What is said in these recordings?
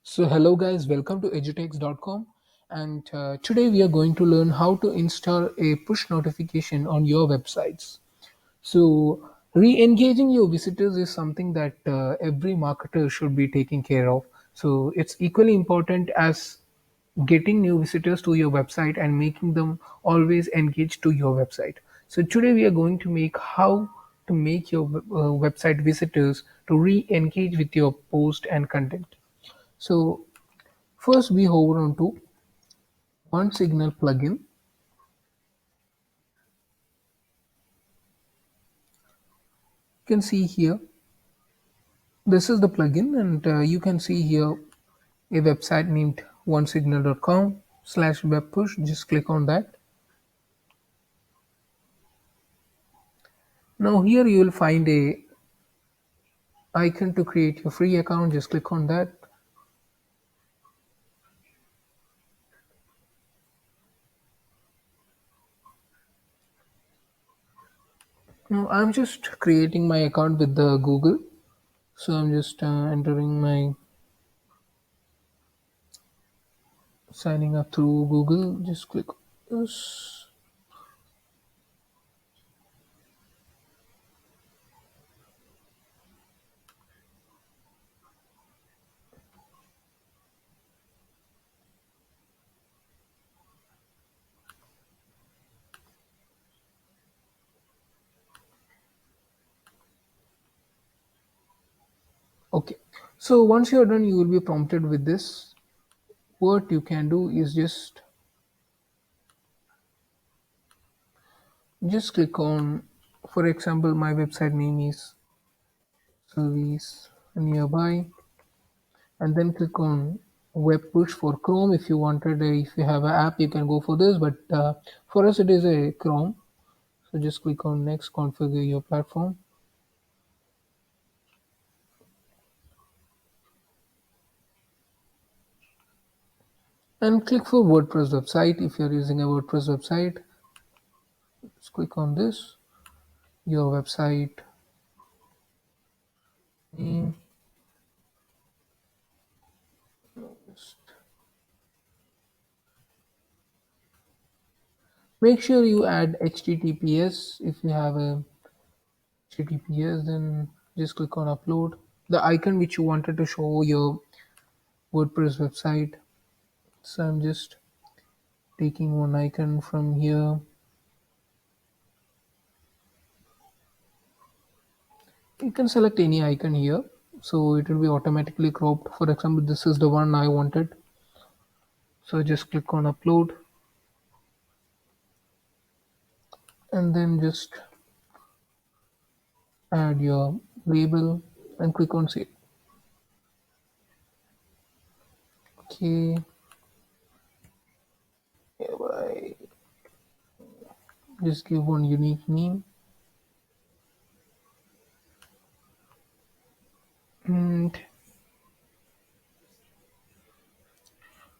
So, hello guys, welcome to edutex.com. And today we are going to learn how to install a push notification on your websites. So, re engaging your visitors is something that every marketer should be taking care of. So, it's equally important as getting new visitors to your website and making them always engaged to your website. So, today we are going to make how to make your website visitors to re engage with your post and content. So, first, we hover onto One Signal plugin. You can see here, this is the plugin, and you can see here a website named onesignal.com/webpush. Just click on that. Now here you will find a icon to create your free account. Just click on that. Now I'm just creating my account with the Google. So I'm just entering my signing up through Google. Just click on this. Okay. So once you're done, you will be prompted with this. What you can do is just click on, for example, my website name is service nearby, and then click on web push for Chrome. If you wanted, if you have an app, you can go for this, but for us, it is a Chrome. So just click on next, configure your platform, and click for WordPress website. If you're using a WordPress website, just click on this, your website name. Just make sure you add HTTPS. If you have a HTTPS, then just click on upload. The icon which you wanted to show your WordPress website. So I'm just taking one icon from here. You can select any icon here. So it will be automatically cropped. For example, this is the one I wanted. So just click on upload and then just add your label and click on save. Okay, I just give one unique name. And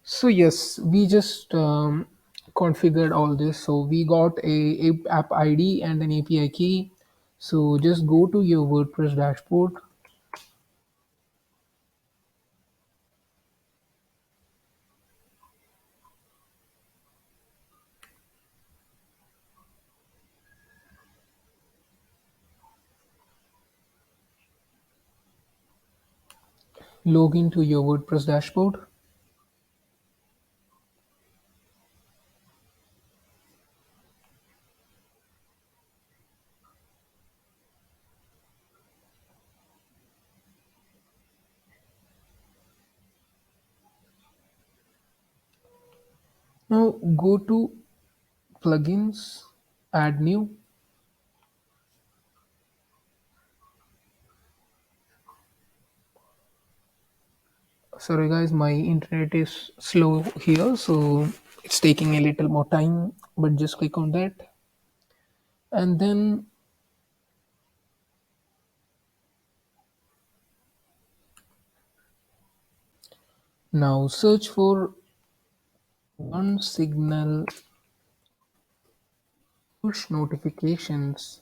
so yes, we just configured all this. So we got a app ID and an API key. So just go to your WordPress dashboard, log into your WordPress dashboard. Now go to plugins, add new. Sorry guys, my internet is slow here, so it's taking a little more time, but just click on that. And then now search for One Signal push notifications.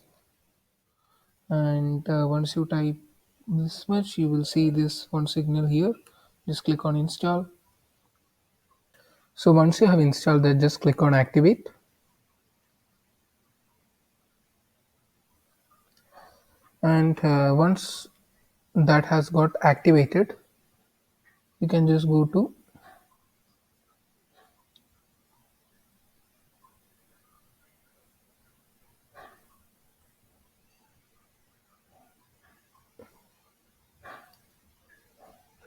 And once you type this much, you will see this One Signal here. just click on install. So once you have installed that, just click on activate. And once that has got activated, you can just go to,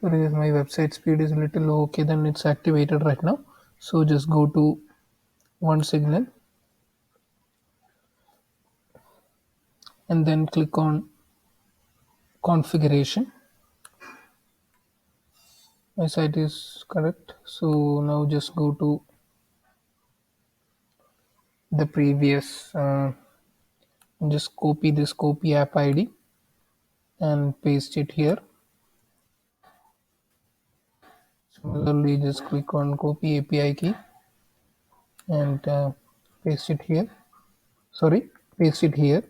sorry, my website speed is a little low. Okay, then it's activated right now. So just go to one signal and then click on configuration. My site is correct. So now just go to the previous, just copy this copy app ID and paste it here. Similarly, just click on copy API key and paste it here. Sorry, paste it here.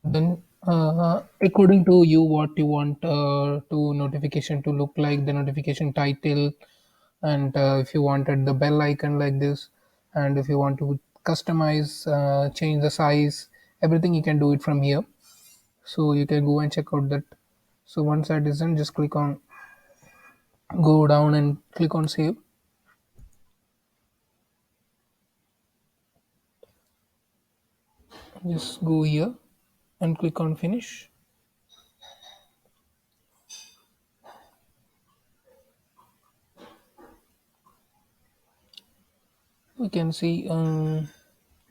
Then, according to you, what you want to notification to look like, the notification title, and if you wanted the bell icon like this, and if you want to customize, change the size, everything you can do it from here. So you can go and check out that. So once that is done, just click on, go down and click on save. Just go here and click on finish. We can see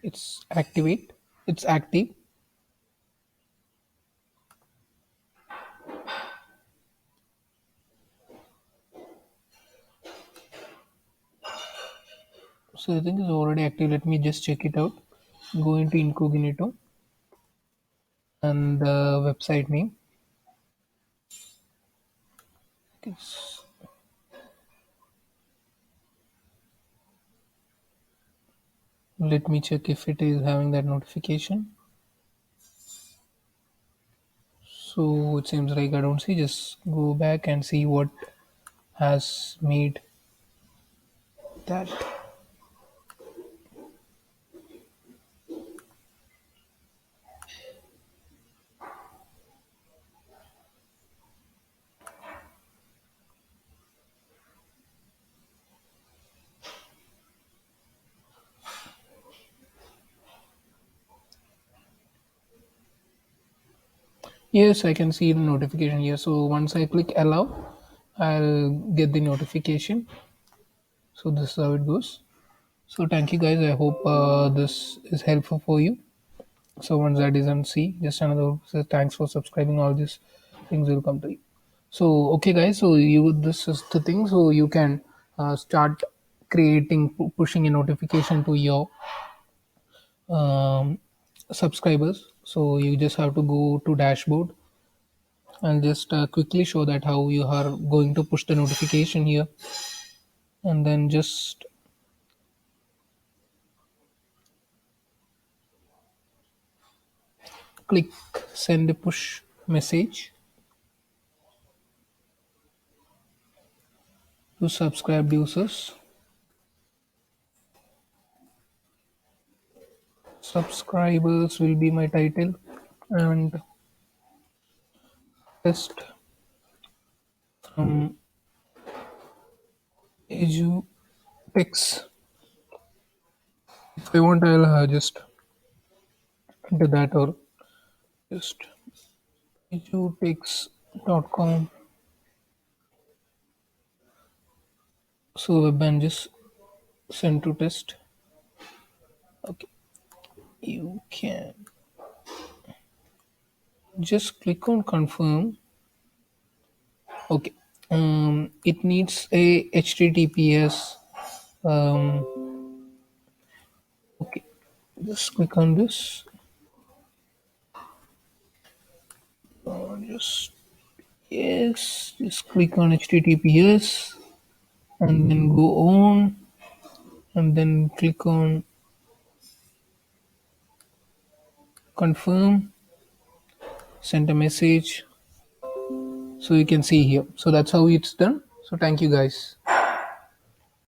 it's activate, it's active. So I think it's already active. Let me just check it out. Go into incognito and the website name. It's, let me check if it is having that notification. So it seems like I don't see. Just go back and see what has made that. Yes, I can see the notification here. So once I click allow, I'll get the notification. So this is how it goes. So thank you guys. I hope this is helpful for you. So once that is done, see just another says thanks for subscribing. All these things will come to you. So okay, guys. So you this is the thing. So you can start creating pushing a notification to your um, subscribers. So you just have to go to dashboard and just quickly show that how you are going to push the notification here, and then just click send a push message to subscribed users. Subscribers will be my title, and test from EduTex. If I want, I'll just enter that, or just edutex.com. So web and just send to test. Okay, you can just click on confirm. Okay, it needs a HTTPS. Okay, just click on this. Just yes, just click on HTTPS and then go on and then click on confirm, send a message, So you can see here. So that's how it's done. So thank you guys.